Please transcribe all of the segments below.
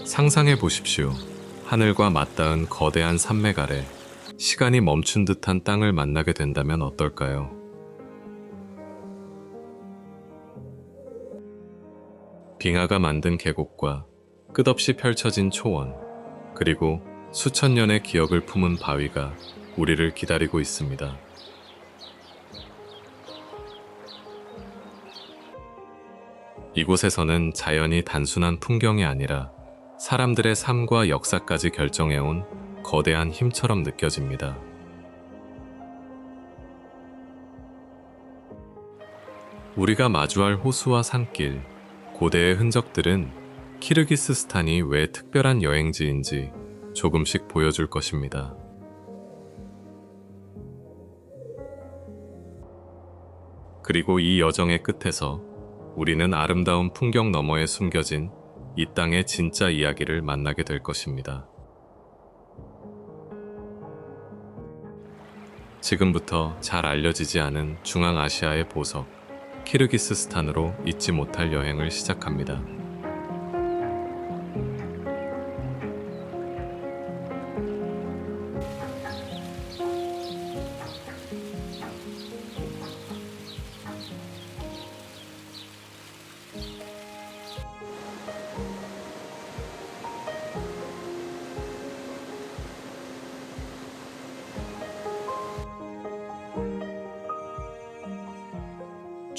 상상해 보십시오. 하늘과 맞닿은 거대한 산맥 아래 시간이 멈춘 듯한 땅을 만나게 된다면 어떨까요? 빙하가 만든 계곡과 끝없이 펼쳐진 초원, 그리고 수천 년의 기억을 품은 바위가 우리를 기다리고 있습니다. 이곳에서는 자연이 단순한 풍경이 아니라 사람들의 삶과 역사까지 결정해온 거대한 힘처럼 느껴집니다. 우리가 마주할 호수와 산길, 고대의 흔적들은 키르기스스탄이 왜 특별한 여행지인지 조금씩 보여줄 것입니다. 그리고 이 여정의 끝에서 우리는 아름다운 풍경 너머에 숨겨진 이 땅의 진짜 이야기를 만나게 될 것입니다. 지금부터 잘 알려지지 않은 중앙아시아의 보석, 키르기스스탄으로 잊지 못할 여행을 시작합니다.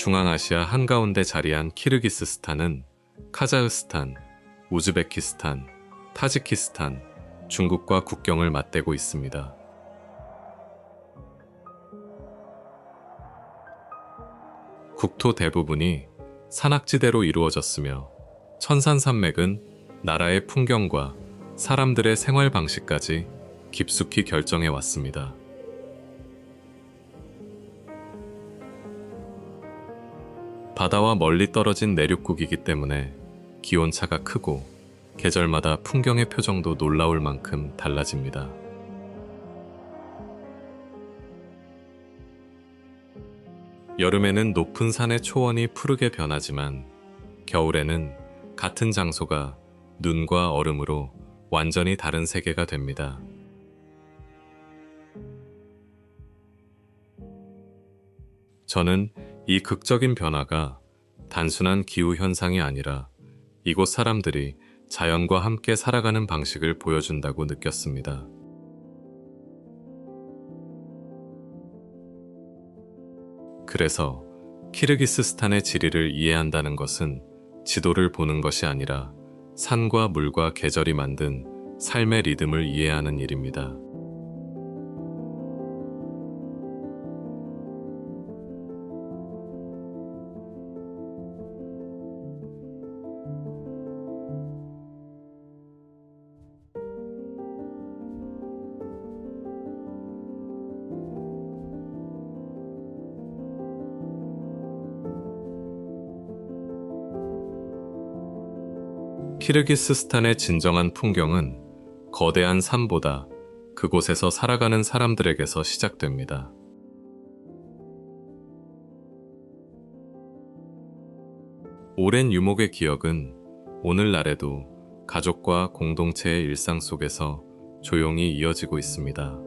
중앙아시아 한가운데 자리한 키르기스스탄은 카자흐스탄, 우즈베키스탄, 타지키스탄, 중국과 국경을 맞대고 있습니다. 국토 대부분이 산악지대로 이루어졌으며 천산산맥은 나라의 풍경과 사람들의 생활 방식까지 깊숙이 결정해 왔습니다. 바다와 멀리 떨어진 내륙국이기 때문에 기온차가 크고 계절마다 풍경의 표정도 놀라울 만큼 달라집니다. 여름에는 높은 산의 초원이 푸르게 변하지만 겨울에는 같은 장소가 눈과 얼음으로 완전히 다른 세계가 됩니다. 저는 이 극적인 변화가 단순한 기후현상이 아니라 이곳 사람들이 자연과 함께 살아가는 방식을 보여준다고 느꼈습니다. 그래서 키르기스스탄의 지리를 이해한다는 것은 지도를 보는 것이 아니라 산과 물과 계절이 만든 삶의 리듬을 이해하는 일입니다. 키르기스스탄의 진정한 풍경은 거대한 산보다 그곳에서 살아가는 사람들에게서 시작됩니다. 오랜 유목의 기억은 오늘날에도 가족과 공동체의 일상 속에서 조용히 이어지고 있습니다.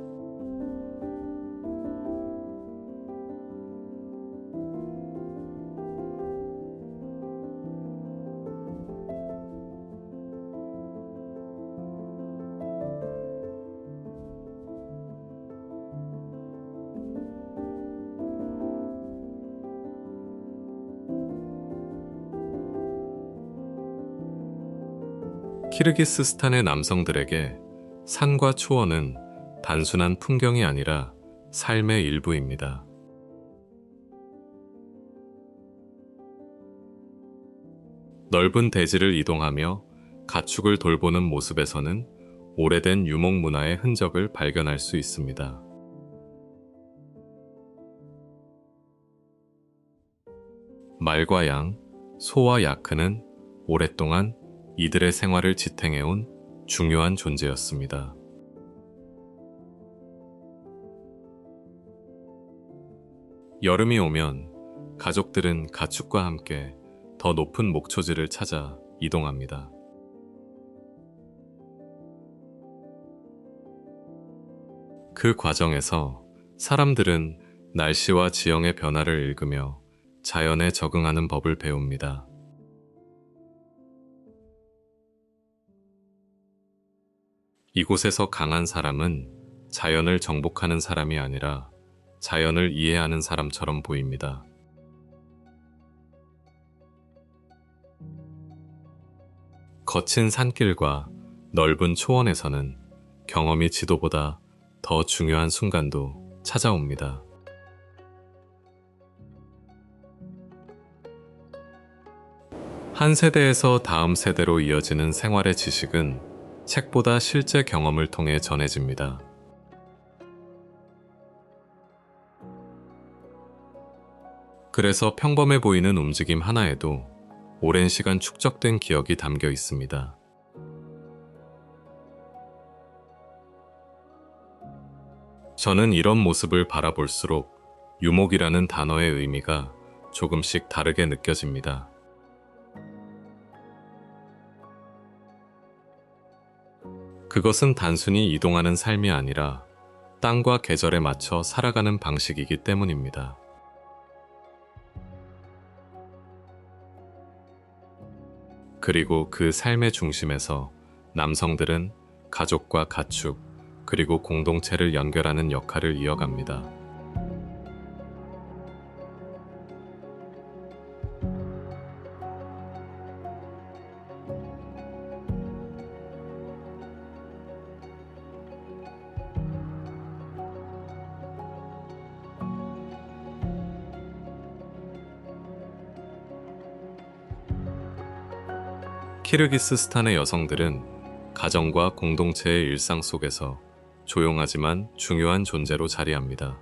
키르기스스탄의 남성들에게 산과 초원은 단순한 풍경이 아니라 삶의 일부입니다. 넓은 대지를 이동하며 가축을 돌보는 모습에서는 오래된 유목 문화의 흔적을 발견할 수 있습니다. 말과 양, 소와 야크는 오랫동안 이들의 생활을 지탱해온 중요한 존재였습니다. 여름이 오면 가족들은 가축과 함께 더 높은 목초지를 찾아 이동합니다. 그 과정에서 사람들은 날씨와 지형의 변화를 읽으며 자연에 적응하는 법을 배웁니다. 이곳에서 강한 사람은 자연을 정복하는 사람이 아니라 자연을 이해하는 사람처럼 보입니다. 거친 산길과 넓은 초원에서는 경험이 지도보다 더 중요한 순간도 찾아옵니다. 한 세대에서 다음 세대로 이어지는 생활의 지식은 책보다 실제 경험을 통해 전해집니다. 그래서 평범해 보이는 움직임 하나에도 오랜 시간 축적된 기억이 담겨 있습니다. 저는 이런 모습을 바라볼수록 유목이라는 단어의 의미가 조금씩 다르게 느껴집니다. 그것은 단순히 이동하는 삶이 아니라 땅과 계절에 맞춰 살아가는 방식이기 때문입니다. 그리고 그 삶의 중심에서 남성들은 가족과 가축, 그리고 공동체를 연결하는 역할을 이어갑니다. 키르기스스탄의 여성들은 가정과 공동체의 일상 속에서 조용하지만 중요한 존재로 자리합니다.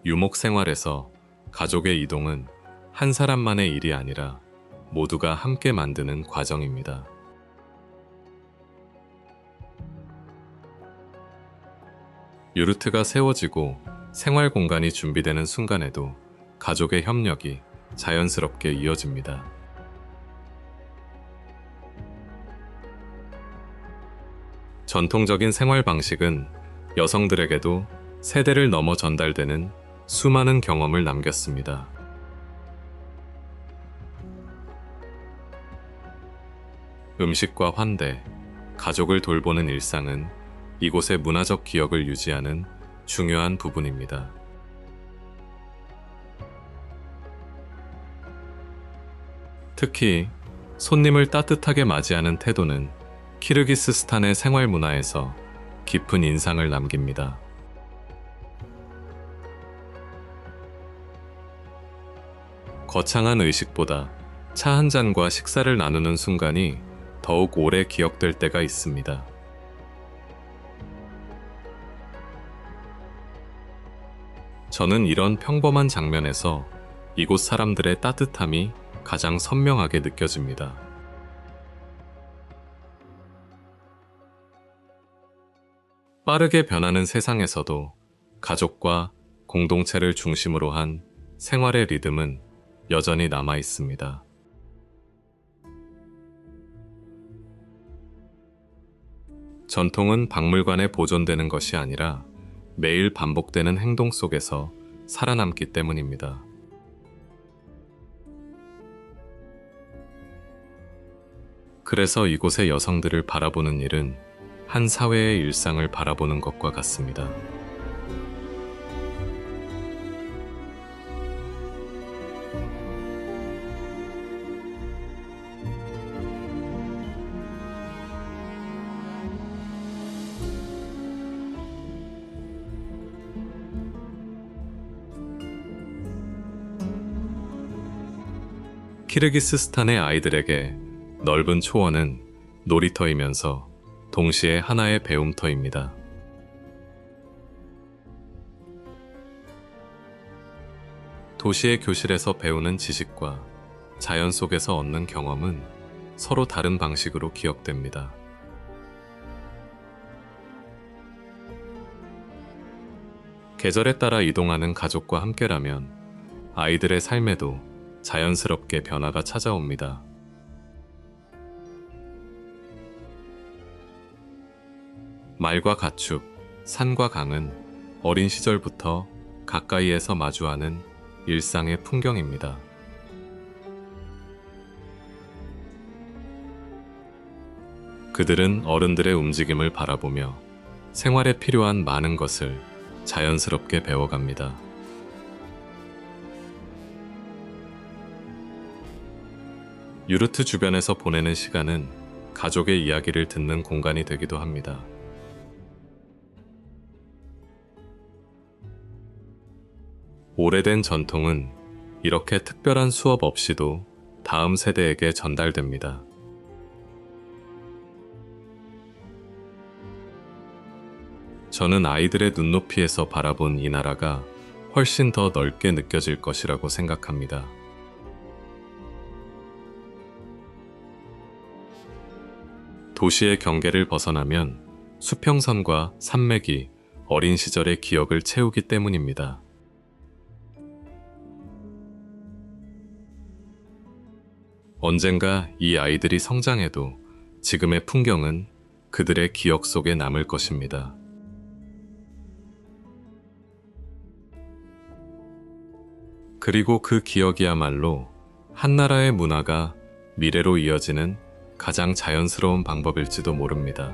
유목 생활에서 가족의 이동은 한 사람만의 일이 아니라 모두가 함께 만드는 과정입니다. 유르트가 세워지고 생활 공간이 준비되는 순간에도 가족의 협력이 자연스럽게 이어집니다. 전통적인 생활 방식은 여성들에게도 세대를 넘어 전달되는 수많은 경험을 남겼습니다. 음식과 환대, 가족을 돌보는 일상은 이곳의 문화적 기억을 유지하는 중요한 부분입니다. 특히 손님을 따뜻하게 맞이하는 태도는 키르기스스탄의 생활 문화에서 깊은 인상을 남깁니다. 거창한 의식보다 차 한 잔과 식사를 나누는 순간이 더욱 오래 기억될 때가 있습니다. 저는 이런 평범한 장면에서 이곳 사람들의 따뜻함이 가장 선명하게 느껴집니다. 빠르게 변하는 세상에서도 가족과 공동체를 중심으로 한 생활의 리듬은 여전히 남아 있습니다. 전통은 박물관에 보존되는 것이 아니라 매일 반복되는 행동 속에서 살아남기 때문입니다. 그래서 이곳의 여성들을 바라보는 일은 한 사회의 일상을 바라보는 것과 같습니다. 키르기스스탄의 아이들에게 넓은 초원은 놀이터이면서 동시에 하나의 배움터입니다. 도시의 교실에서 배우는 지식과 자연 속에서 얻는 경험은 서로 다른 방식으로 기억됩니다. 계절에 따라 이동하는 가족과 함께라면 아이들의 삶에도 자연스럽게 변화가 찾아옵니다. 말과 가축, 산과 강은 어린 시절부터 가까이에서 마주하는 일상의 풍경입니다. 그들은 어른들의 움직임을 바라보며 생활에 필요한 많은 것을 자연스럽게 배워갑니다. 유르트 주변에서 보내는 시간은 가족의 이야기를 듣는 공간이 되기도 합니다. 오래된 전통은 이렇게 특별한 수업 없이도 다음 세대에게 전달됩니다. 저는 아이들의 눈높이에서 바라본 이 나라가 훨씬 더 넓게 느껴질 것이라고 생각합니다. 도시의 경계를 벗어나면 수평선과 산맥이 어린 시절의 기억을 채우기 때문입니다. 언젠가 이 아이들이 성장해도 지금의 풍경은 그들의 기억 속에 남을 것입니다. 그리고 그 기억이야말로 한 나라의 문화가 미래로 이어지는 가장 자연스러운 방법일지도 모릅니다.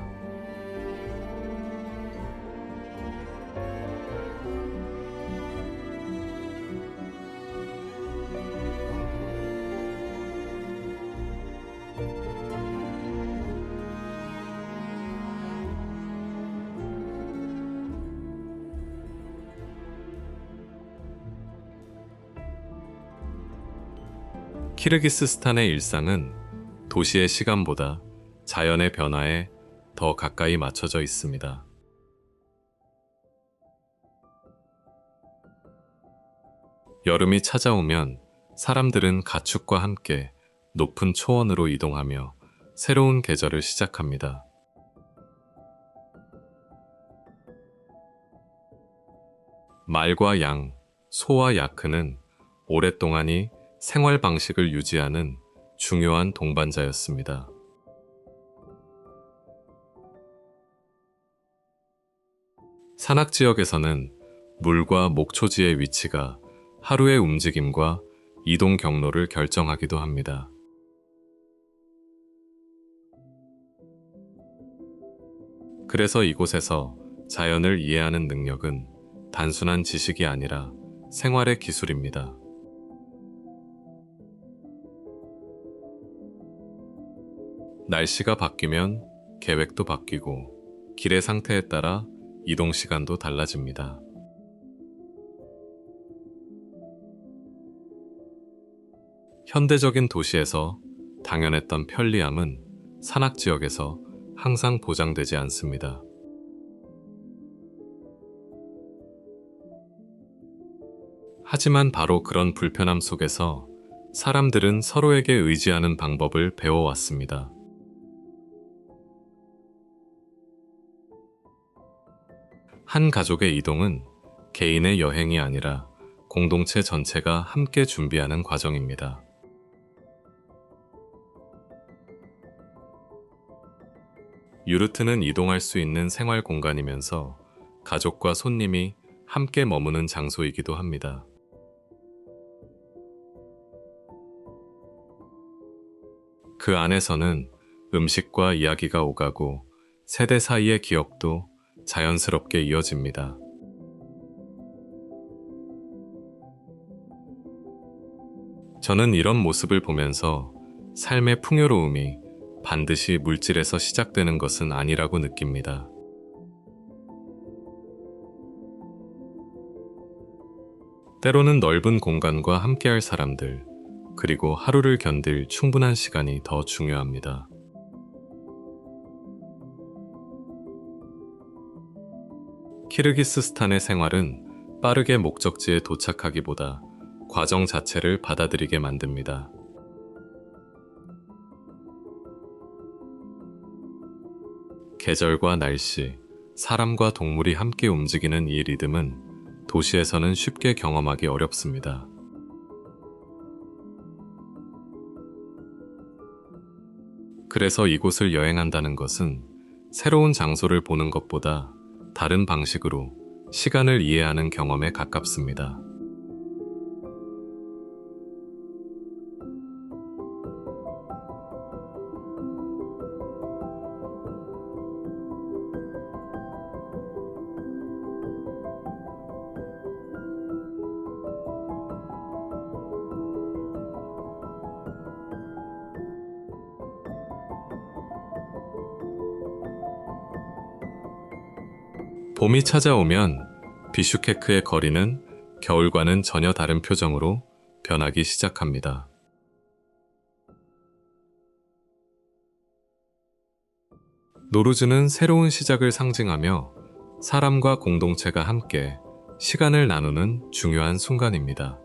키르기스스탄의 일상은 도시의 시간보다 자연의 변화에 더 가까이 맞춰져 있습니다. 여름이 찾아오면 사람들은 가축과 함께 높은 초원으로 이동하며 새로운 계절을 시작합니다. 말과 양, 소와 야크는 오랫동안이 생활 방식을 유지하는 중요한 동반자였습니다. 산악 지역에서는 물과 목초지의 위치가 하루의 움직임과 이동 경로를 결정하기도 합니다. 그래서 이곳에서 자연을 이해하는 능력은 단순한 지식이 아니라 생활의 기술입니다. 날씨가 바뀌면 계획도 바뀌고 길의 상태에 따라 이동 시간도 달라집니다. 현대적인 도시에서 당연했던 편리함은 산악 지역에서 항상 보장되지 않습니다. 하지만 바로 그런 불편함 속에서 사람들은 서로에게 의지하는 방법을 배워왔습니다. 한 가족의 이동은 개인의 여행이 아니라 공동체 전체가 함께 준비하는 과정입니다. 유르트는 이동할 수 있는 생활 공간이면서 가족과 손님이 함께 머무는 장소이기도 합니다. 그 안에서는 음식과 이야기가 오가고 세대 사이의 기억도 자연스럽게 이어집니다. 저는 이런 모습을 보면서 삶의 풍요로움이 반드시 물질에서 시작되는 것은 아니라고 느낍니다. 때로는 넓은 공간과 함께할 사람들, 그리고 하루를 견딜 충분한 시간이 더 중요합니다. 키르기스스탄의 생활은 빠르게 목적지에 도착하기보다 과정 자체를 받아들이게 만듭니다. 계절과 날씨, 사람과 동물이 함께 움직이는 이 리듬은 도시에서는 쉽게 경험하기 어렵습니다. 그래서 이곳을 여행한다는 것은 새로운 장소를 보는 것보다 다른 방식으로 시간을 이해하는 경험에 가깝습니다. 봄이 찾아오면 비슈케크의 거리는 겨울과는 전혀 다른 표정으로 변하기 시작합니다. 노루즈는 새로운 시작을 상징하며 사람과 공동체가 함께 시간을 나누는 중요한 순간입니다.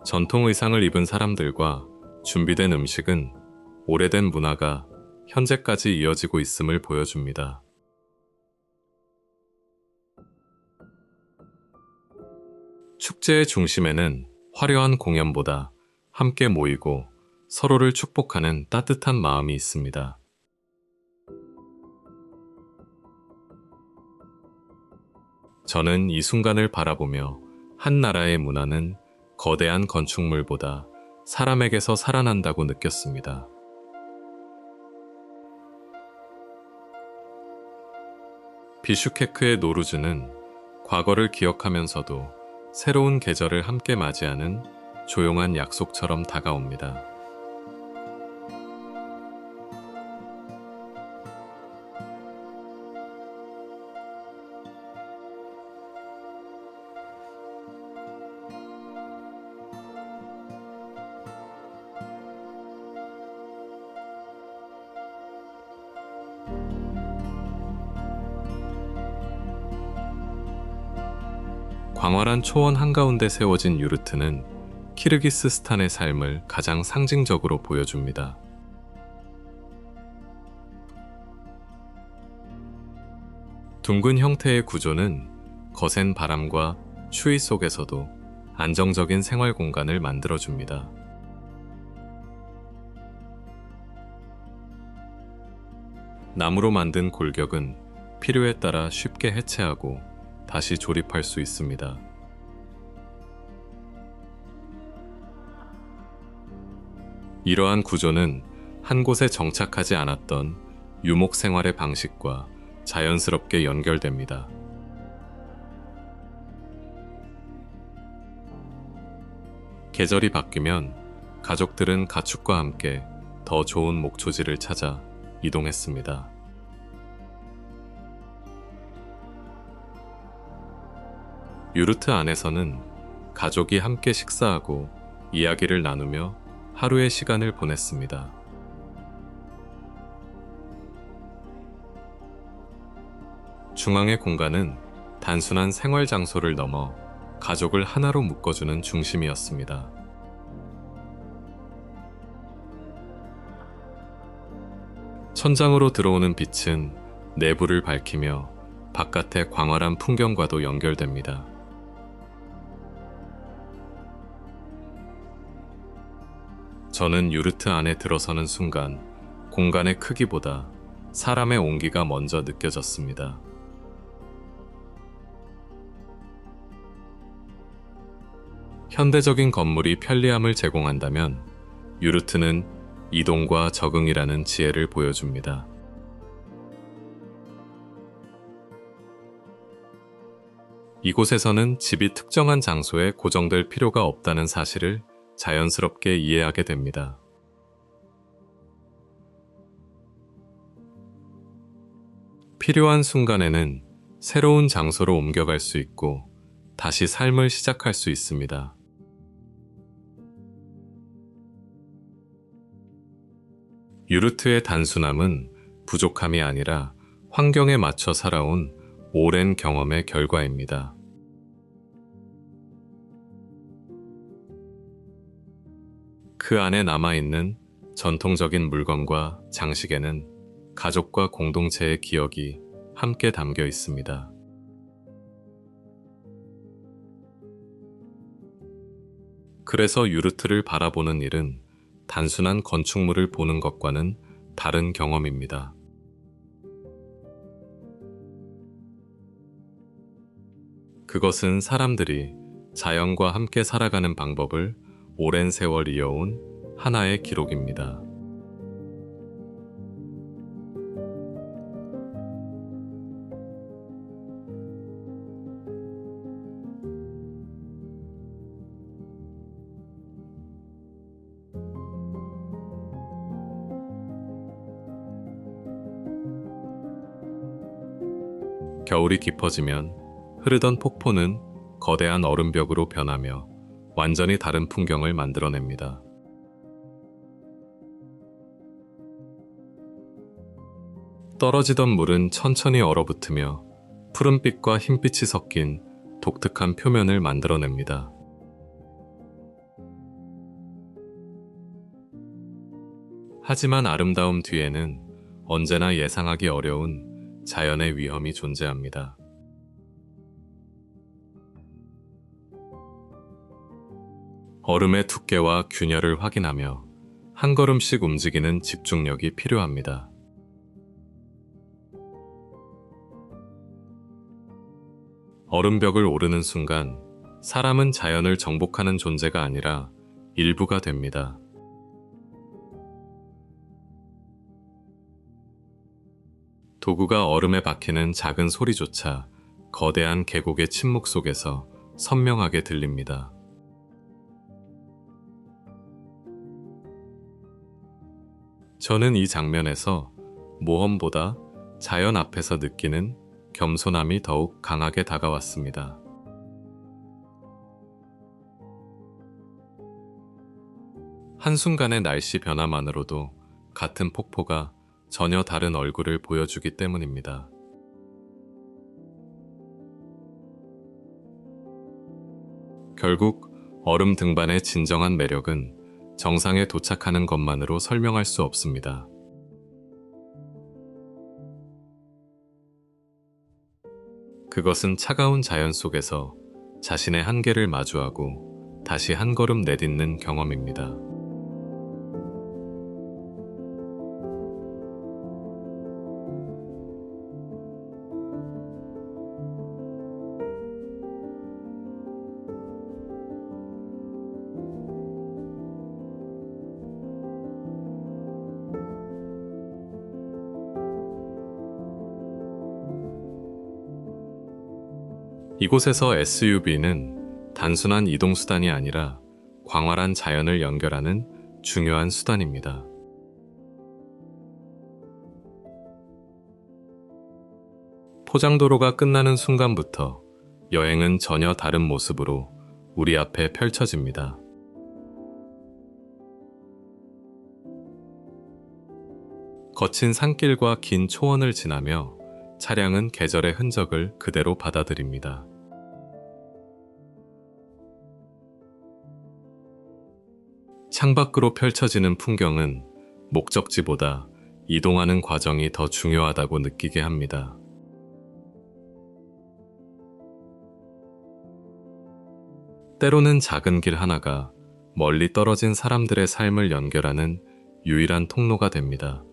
전통 의상을 입은 사람들과 준비된 음식은 오래된 문화가 현재까지 이어지고 있음을 보여줍니다. 축제의 중심에는 화려한 공연보다 함께 모이고 서로를 축복하는 따뜻한 마음이 있습니다. 저는 이 순간을 바라보며 한 나라의 문화는 거대한 건축물보다 사람에게서 살아난다고 느꼈습니다. 비슈케크의 노루즈는 과거를 기억하면서도 새로운 계절을 함께 맞이하는 조용한 약속처럼 다가옵니다. 광활한 초원 한가운데 세워진 유르트는 키르기스스탄의 삶을 가장 상징적으로 보여줍니다. 둥근 형태의 구조는 거센 바람과 추위 속에서도 안정적인 생활 공간을 만들어줍니다. 나무로 만든 골격은 필요에 따라 쉽게 해체하고 다시 조립할 수 있습니다. 이러한 구조는 한 곳에 정착하지 않았던 유목 생활의 방식과 자연스럽게 연결됩니다. 계절이 바뀌면 가족들은 가축과 함께 더 좋은 목초지를 찾아 이동했습니다. 유르트 안에서는 가족이 함께 식사하고 이야기를 나누며 하루의 시간을 보냈습니다. 중앙의 공간은 단순한 생활 장소를 넘어 가족을 하나로 묶어주는 중심이었습니다. 천장으로 들어오는 빛은 내부를 밝히며 바깥의 광활한 풍경과도 연결됩니다. 저는 유르트 안에 들어서는 순간 공간의 크기보다 사람의 온기가 먼저 느껴졌습니다. 현대적인 건물이 편리함을 제공한다면 유르트는 이동과 적응이라는 지혜를 보여줍니다. 이곳에서는 집이 특정한 장소에 고정될 필요가 없다는 사실을 자연스럽게 이해하게 됩니다. 필요한 순간에는 새로운 장소로 옮겨갈 수 있고 다시 삶을 시작할 수 있습니다. 유르트의 단순함은 부족함이 아니라 환경에 맞춰 살아온 오랜 경험의 결과입니다. 그 안에 남아있는 전통적인 물건과 장식에는 가족과 공동체의 기억이 함께 담겨 있습니다. 그래서 유르트를 바라보는 일은 단순한 건축물을 보는 것과는 다른 경험입니다. 그것은 사람들이 자연과 함께 살아가는 방법을 오랜 세월 이어온 하나의 기록입니다. 겨울이 깊어지면 흐르던 폭포는 거대한 얼음벽으로 변하며 완전히 다른 풍경을 만들어냅니다. 떨어지던 물은 천천히 얼어붙으며 푸른빛과 흰빛이 섞인 독특한 표면을 만들어냅니다. 하지만 아름다움 뒤에는 언제나 예상하기 어려운 자연의 위험이 존재합니다. 얼음의 두께와 균열을 확인하며 한 걸음씩 움직이는 집중력이 필요합니다. 얼음벽을 오르는 순간 사람은 자연을 정복하는 존재가 아니라 일부가 됩니다. 도구가 얼음에 박히는 작은 소리조차 거대한 계곡의 침묵 속에서 선명하게 들립니다. 저는 이 장면에서 모험보다 자연 앞에서 느끼는 겸손함이 더욱 강하게 다가왔습니다. 한순간의 날씨 변화만으로도 같은 폭포가 전혀 다른 얼굴을 보여주기 때문입니다. 결국 얼음 등반의 진정한 매력은 정상에 도착하는 것만으로 설명할 수 없습니다. 그것은 차가운 자연 속에서 자신의 한계를 마주하고 다시 한 걸음 내딛는 경험입니다. 이곳에서 SUV는 단순한 이동수단이 아니라 광활한 자연을 연결하는 중요한 수단입니다. 포장도로가 끝나는 순간부터 여행은 전혀 다른 모습으로 우리 앞에 펼쳐집니다. 거친 산길과 긴 초원을 지나며 차량은 계절의 흔적을 그대로 받아들입니다. 창밖으로 펼쳐지는 풍경은 목적지보다 이동하는 과정이 더 중요하다고 느끼게 합니다. 때로는 작은 길 하나가 멀리 떨어진 사람들의 삶을 연결하는 유일한 통로가 됩니다.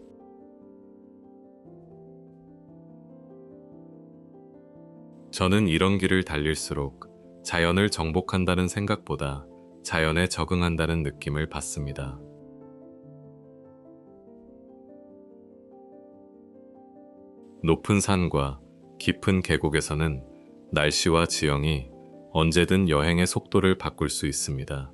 저는 이런 길을 달릴수록 자연을 정복한다는 생각보다 자연에 적응한다는 느낌을 받습니다. 높은 산과 깊은 계곡에서는 날씨와 지형이 언제든 여행의 속도를 바꿀 수 있습니다.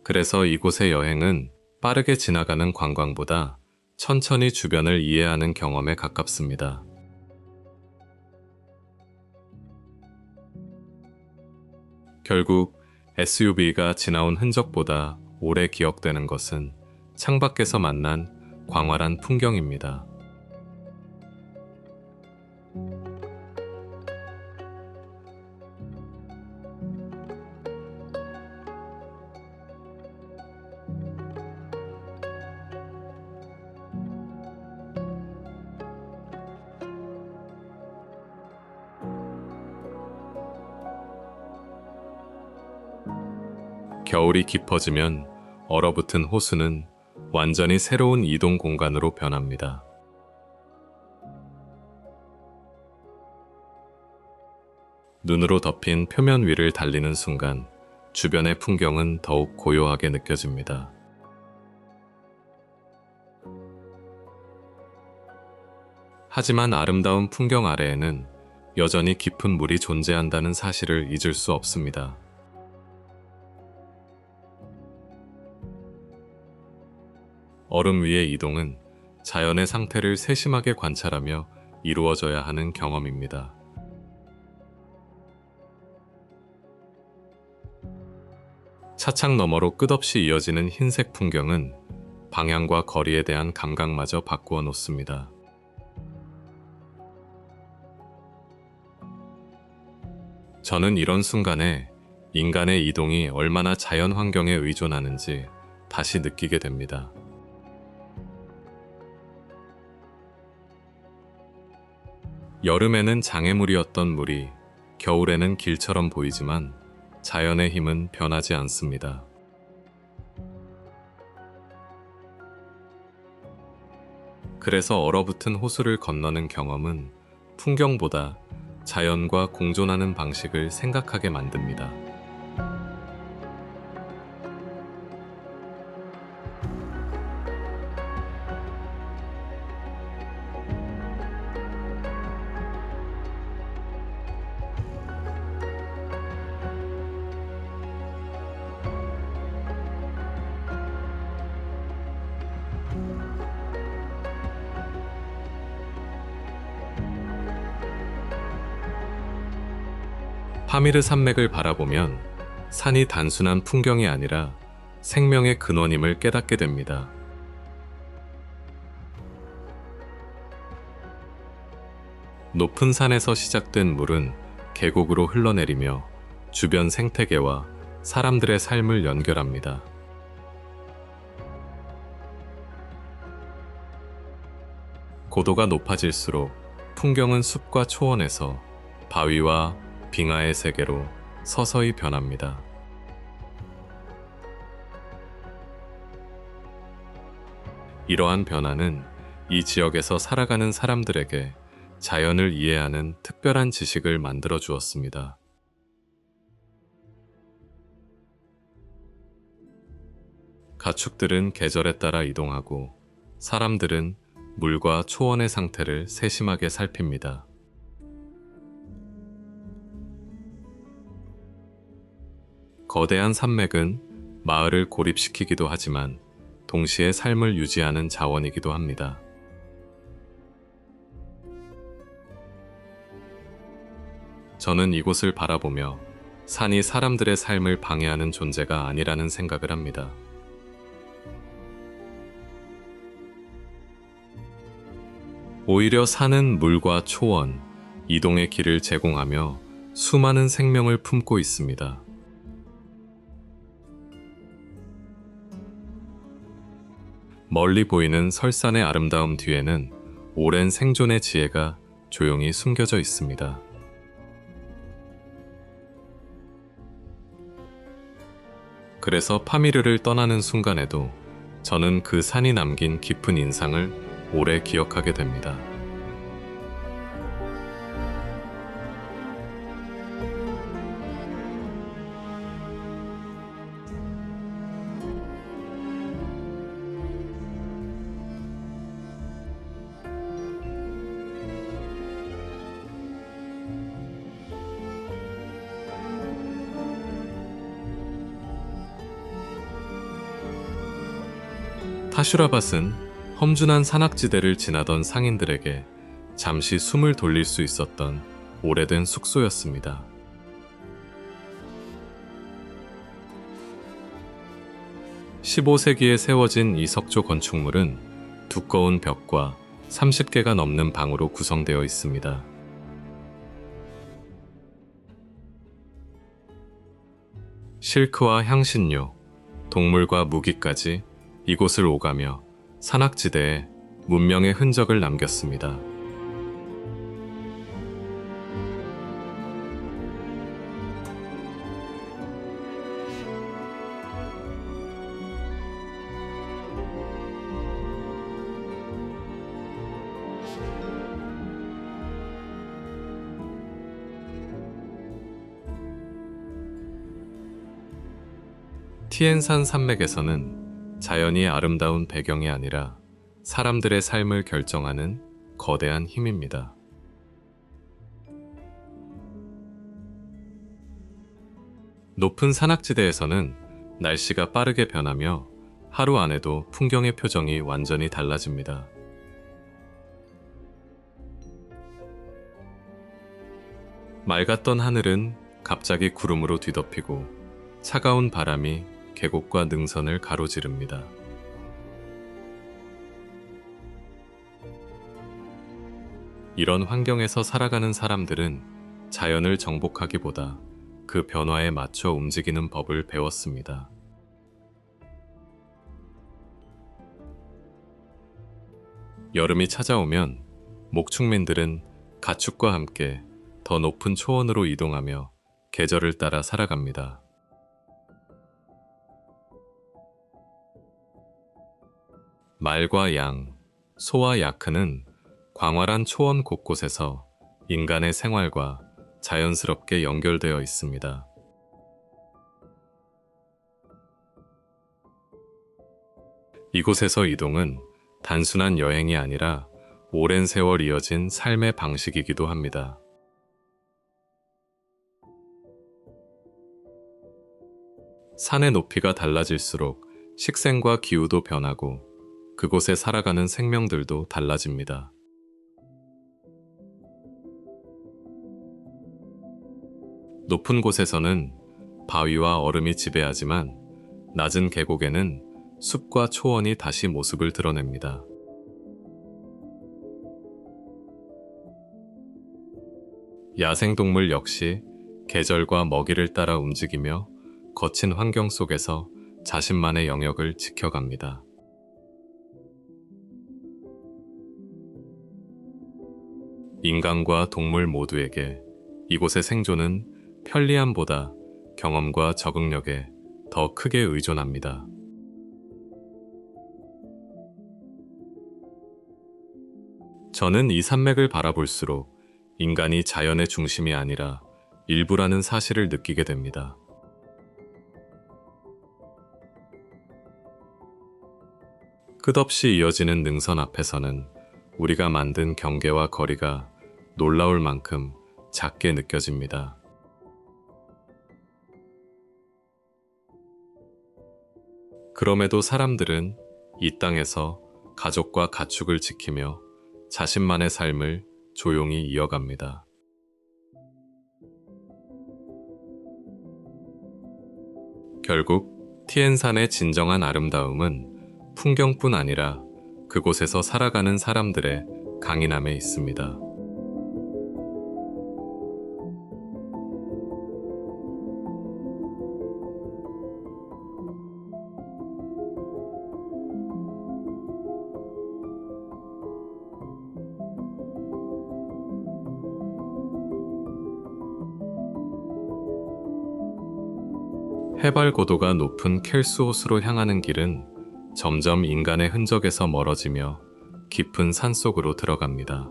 그래서 이곳의 여행은 빠르게 지나가는 관광보다 천천히 주변을 이해하는 경험에 가깝습니다. 결국 SUV가 지나온 흔적보다 오래 기억되는 것은 창밖에서 만난 광활한 풍경입니다. 겨울이 깊어지면 얼어붙은 호수는 완전히 새로운 이동 공간으로 변합니다. 눈으로 덮인 표면 위를 달리는 순간 주변의 풍경은 더욱 고요하게 느껴집니다. 하지만 아름다운 풍경 아래에는 여전히 깊은 물이 존재한다는 사실을 잊을 수 없습니다. 얼음 위의 이동은 자연의 상태를 세심하게 관찰하며 이루어져야 하는 경험입니다. 차창 너머로 끝없이 이어지는 흰색 풍경은 방향과 거리에 대한 감각마저 바꾸어 놓습니다. 저는 이런 순간에 인간의 이동이 얼마나 자연 환경에 의존하는지 다시 느끼게 됩니다. 여름에는 장애물이었던 물이 겨울에는 길처럼 보이지만 자연의 힘은 변하지 않습니다. 그래서 얼어붙은 호수를 건너는 경험은 풍경보다 자연과 공존하는 방식을 생각하게 만듭니다. 파미르 산맥을 바라보면 산이 단순한 풍경이 아니라 생명의 근원임을 깨닫게 됩니다. 높은 산에서 시작된 물은 계곡으로 흘러내리며 주변 생태계와 사람들의 삶을 연결합니다. 고도가 높아질수록 풍경은 숲과 초원에서 바위와 빙하의 세계로 서서히 변합니다. 이러한 변화는 이 지역에서 살아가는 사람들에게 자연을 이해하는 특별한 지식을 만들어 주었습니다. 가축들은 계절에 따라 이동하고 사람들은 물과 초원의 상태를 세심하게 살핍니다. 거대한 산맥은 마을을 고립시키기도 하지만 동시에 삶을 유지하는 자원이기도 합니다. 저는 이곳을 바라보며 산이 사람들의 삶을 방해하는 존재가 아니라는 생각을 합니다. 오히려 산은 물과 초원, 이동의 길을 제공하며 수많은 생명을 품고 있습니다. 멀리 보이는 설산의 아름다움 뒤에는 오랜 생존의 지혜가 조용히 숨겨져 있습니다. 그래서 파미르를 떠나는 순간에도 저는 그 산이 남긴 깊은 인상을 오래 기억하게 됩니다. 타슈라밧은 험준한 산악지대를 지나던 상인들에게 잠시 숨을 돌릴 수 있었던 오래된 숙소였습니다. (15세기에) 세워진 이 석조 건축물은 두꺼운 벽과 30개가 넘는 방으로 구성되어 있습니다. 실크와 향신료, 동물과 무기까지 이곳을 오가며 산악지대에 문명의 흔적을 남겼습니다. 티엔산 산맥에서는 자연이 아름다운 배경이 아니라 사람들의 삶을 결정하는 거대한 힘입니다. 높은 산악지대에서는 날씨가 빠르게 변하며 하루 안에도 풍경의 표정이 완전히 달라집니다. 맑았던 하늘은 갑자기 구름으로 뒤덮이고 차가운 바람이 계곡과 능선을 가로지릅니다. 이런 환경에서 살아가는 사람들은 자연을 정복하기보다 그 변화에 맞춰 움직이는 법을 배웠습니다. 여름이 찾아오면 목축민들은 가축과 함께 더 높은 초원으로 이동하며 계절을 따라 살아갑니다. 말과 양, 소와 야크는 광활한 초원 곳곳에서 인간의 생활과 자연스럽게 연결되어 있습니다. 이곳에서 이동은 단순한 여행이 아니라 오랜 세월 이어진 삶의 방식이기도 합니다. 산의 높이가 달라질수록 식생과 기후도 변하고 그곳에 살아가는 생명들도 달라집니다. 높은 곳에서는 바위와 얼음이 지배하지만 낮은 계곡에는 숲과 초원이 다시 모습을 드러냅니다. 야생동물 역시 계절과 먹이를 따라 움직이며 거친 환경 속에서 자신만의 영역을 지켜갑니다. 인간과 동물 모두에게 이곳의 생존은 편리함보다 경험과 적응력에 더 크게 의존합니다. 저는 이 산맥을 바라볼수록 인간이 자연의 중심이 아니라 일부라는 사실을 느끼게 됩니다. 끝없이 이어지는 능선 앞에서는 우리가 만든 경계와 거리가 놀라울 만큼 작게 느껴집니다. 그럼에도 사람들은 이 땅에서 가족과 가축을 지키며 자신만의 삶을 조용히 이어갑니다. 결국 티엔산의 진정한 아름다움은 풍경뿐 아니라 그곳에서 살아가는 사람들의 강인함에 있습니다. 해발 고도가 높은 켈수호수로 향하는 길은 점점 인간의 흔적에서 멀어지며 깊은 산속으로 들어갑니다.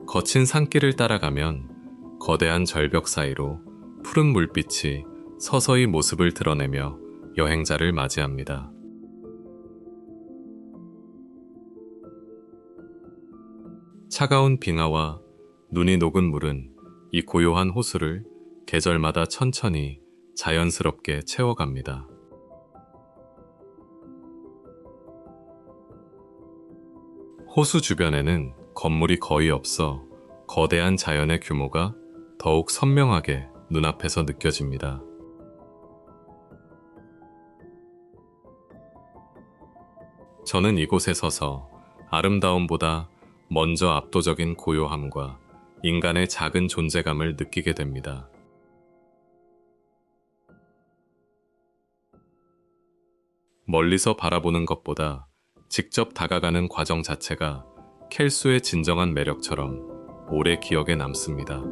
거친 산길을 따라가면 거대한 절벽 사이로 푸른 물빛이 서서히 모습을 드러내며 여행자를 맞이합니다. 차가운 빙하와 눈이 녹은 물은 이 고요한 호수를 계절마다 천천히 자연스럽게 채워갑니다. 호수 주변에는 건물이 거의 없어 거대한 자연의 규모가 더욱 선명하게 눈앞에서 느껴집니다. 저는 이곳에 서서 아름다움보다 먼저 압도적인 고요함과 인간의 작은 존재감을 느끼게 됩니다. 멀리서 바라보는 것보다 직접 다가가는 과정 자체가 켈수의 진정한 매력처럼 오래 기억에 남습니다.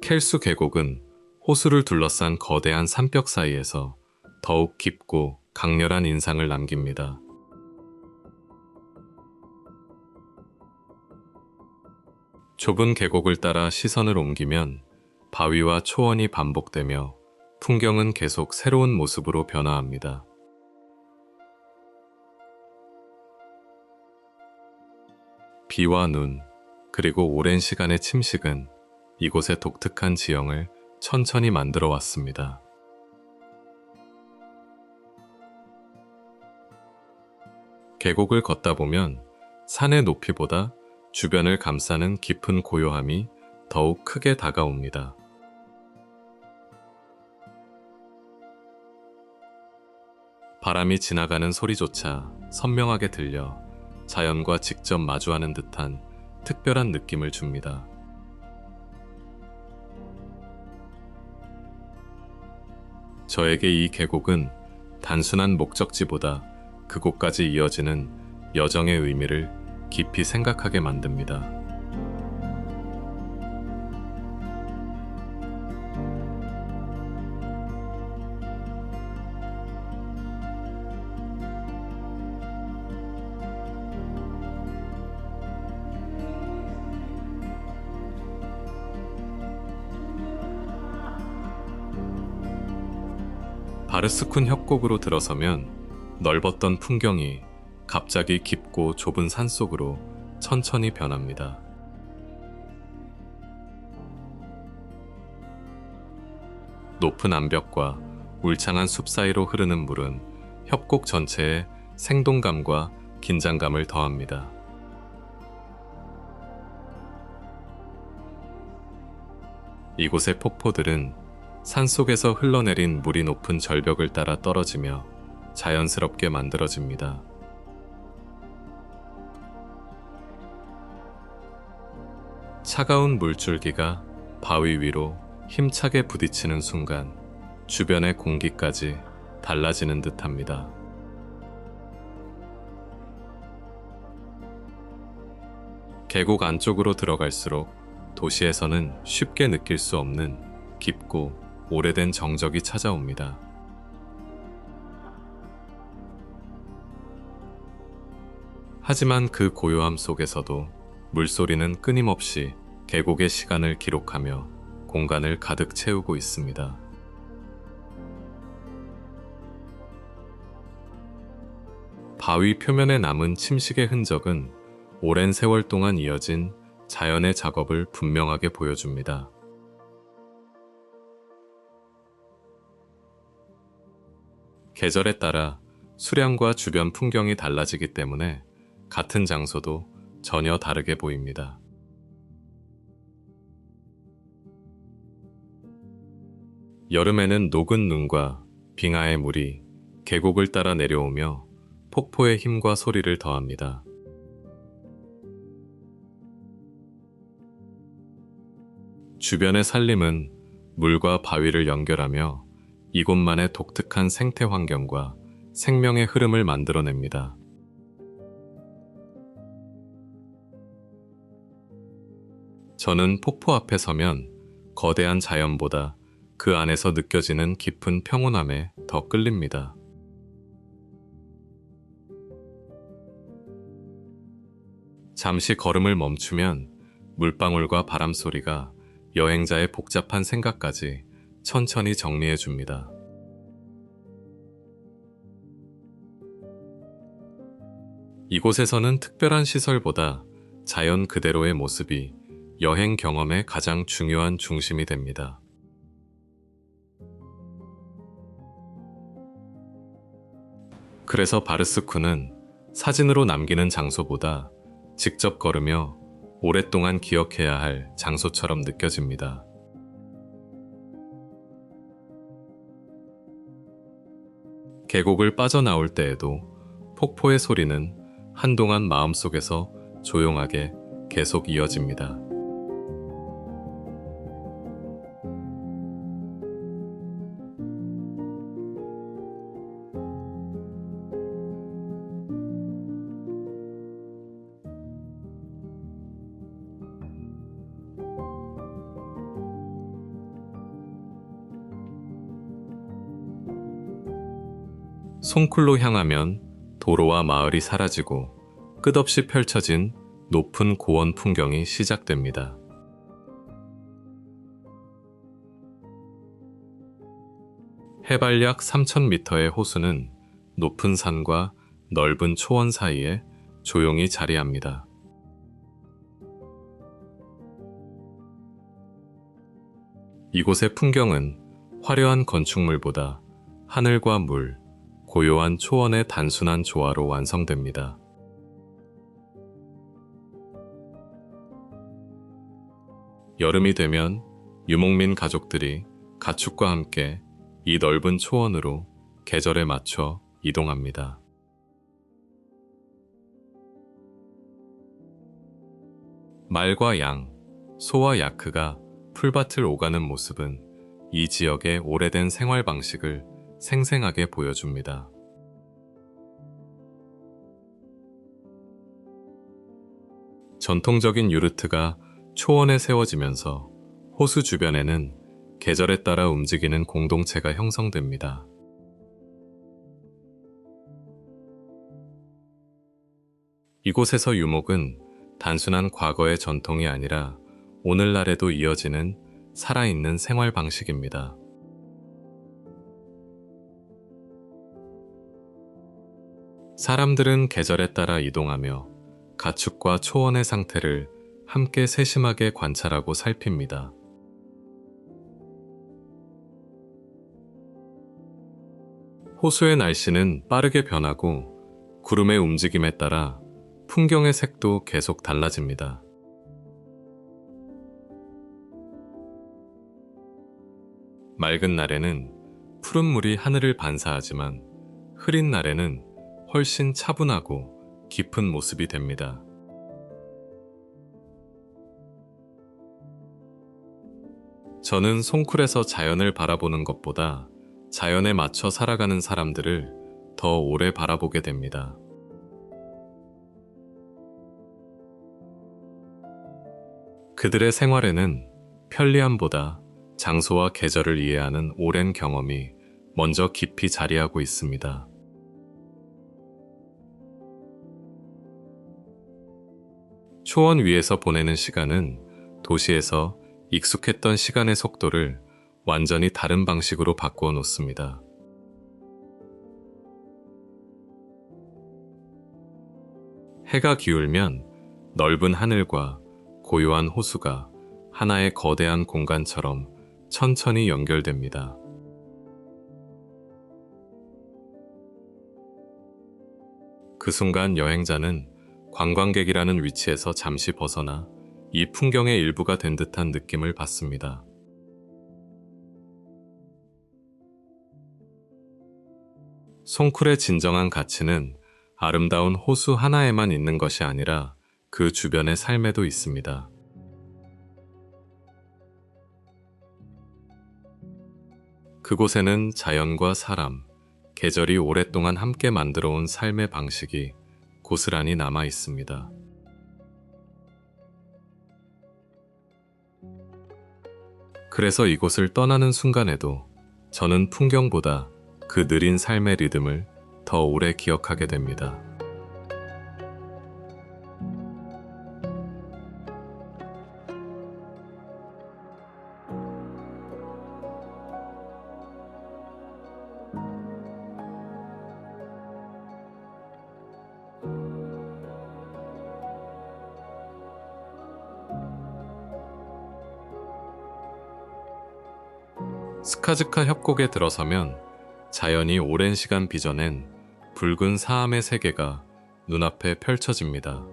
켈수 계곡은 호수를 둘러싼 거대한 산벽 사이에서 더욱 깊고 강렬한 인상을 남깁니다. 좁은 계곡을 따라 시선을 옮기면 바위와 초원이 반복되며 풍경은 계속 새로운 모습으로 변화합니다. 비와 눈, 그리고 오랜 시간의 침식은 이곳의 독특한 지형을 천천히 만들어 왔습니다. 계곡을 걷다 보면 산의 높이보다 주변을 감싸는 깊은 고요함이 더욱 크게 다가옵니다. 바람이 지나가는 소리조차 선명하게 들려 자연과 직접 마주하는 듯한 특별한 느낌을 줍니다. 저에게 이 계곡은 단순한 목적지보다 그곳까지 이어지는 여정의 의미를 깊이 생각하게 만듭니다. 바르스쿤 협곡으로 들어서면 넓었던 풍경이 갑자기 깊고 좁은 산속으로 천천히 변합니다. 높은 암벽과 울창한 숲 사이로 흐르는 물은 협곡 전체에 생동감과 긴장감을 더합니다. 이곳의 폭포들은 산속에서 흘러내린 물이 높은 절벽을 따라 떨어지며 자연스럽게 만들어집니다. 차가운 물줄기가 바위 위로 힘차게 부딪히는 순간 주변의 공기까지 달라지는 듯합니다. 계곡 안쪽으로 들어갈수록 도시에서는 쉽게 느낄 수 없는 깊고 오래된 정적이 찾아옵니다. 하지만 그 고요함 속에서도 물소리는 끊임없이 계곡의 시간을 기록하며 공간을 가득 채우고 있습니다. 바위 표면에 남은 침식의 흔적은 오랜 세월 동안 이어진 자연의 작업을 분명하게 보여줍니다. 계절에 따라 수량과 주변 풍경이 달라지기 때문에 같은 장소도 전혀 다르게 보입니다. 여름에는 녹은 눈과 빙하의 물이 계곡을 따라 내려오며 폭포의 힘과 소리를 더합니다. 주변의 산림은 물과 바위를 연결하며 이곳만의 독특한 생태 환경과 생명의 흐름을 만들어냅니다. 저는 폭포 앞에 서면 거대한 자연보다 그 안에서 느껴지는 깊은 평온함에 더 끌립니다. 잠시 걸음을 멈추면 물방울과 바람 소리가 여행자의 복잡한 생각까지 천천히 정리해 줍니다. 이곳에서는 특별한 시설보다 자연 그대로의 모습이 여행 경험의 가장 중요한 중심이 됩니다. 그래서 바르스쿤은 사진으로 남기는 장소보다 직접 걸으며 오랫동안 기억해야 할 장소처럼 느껴집니다. 계곡을 빠져나올 때에도 폭포의 소리는 한동안 마음속에서 조용하게 계속 이어집니다. 송쿨로 향하면 도로와 마을이 사라지고 끝없이 펼쳐진 높은 고원 풍경이 시작됩니다. 해발 약 3,000m의 호수는 높은 산과 넓은 초원 사이에 조용히 자리합니다. 이곳의 풍경은 화려한 건축물보다 하늘과 물, 고요한 초원의 단순한 조화로 완성됩니다. 여름이 되면 유목민 가족들이 가축과 함께 이 넓은 초원으로 계절에 맞춰 이동합니다. 말과 양, 소와 야크가 풀밭을 오가는 모습은 이 지역의 오래된 생활 방식을 생생하게 보여줍니다. 전통적인 유르트가 초원에 세워지면서 호수 주변에는 계절에 따라 움직이는 공동체가 형성됩니다. 이곳에서 유목은 단순한 과거의 전통이 아니라 오늘날에도 이어지는 살아있는 생활 방식입니다. 사람들은 계절에 따라 이동하며 가축과 초원의 상태를 함께 세심하게 관찰하고 살핍니다. 호수의 날씨는 빠르게 변하고 구름의 움직임에 따라 풍경의 색도 계속 달라집니다. 맑은 날에는 푸른 물이 하늘을 반사하지만 흐린 날에는 훨씬 차분하고 깊은 모습이 됩니다. 저는 송쿨에서 자연을 바라보는 것보다 자연에 맞춰 살아가는 사람들을 더 오래 바라보게 됩니다. 그들의 생활에는 편리함보다 장소와 계절을 이해하는 오랜 경험이 먼저 깊이 자리하고 있습니다. 초원 위에서 보내는 시간은 도시에서 익숙했던 시간의 속도를 완전히 다른 방식으로 바꾸어 놓습니다. 해가 기울면 넓은 하늘과 고요한 호수가 하나의 거대한 공간처럼 천천히 연결됩니다. 그 순간 여행자는 관광객이라는 위치에서 잠시 벗어나 이 풍경의 일부가 된 듯한 느낌을 받습니다. 송쿨의 진정한 가치는 아름다운 호수 하나에만 있는 것이 아니라 그 주변의 삶에도 있습니다. 그곳에는 자연과 사람, 계절이 오랫동안 함께 만들어온 삶의 방식이 고스란히 남아 있습니다. 그래서 이곳을 떠나는 순간에도 저는 풍경보다 그 느린 삶의 리듬을 더 오래 기억하게 됩니다. 스카즈카 협곡에 들어서면 자연이 오랜 시간 빚어낸 붉은 사암의 세계가 눈앞에 펼쳐집니다.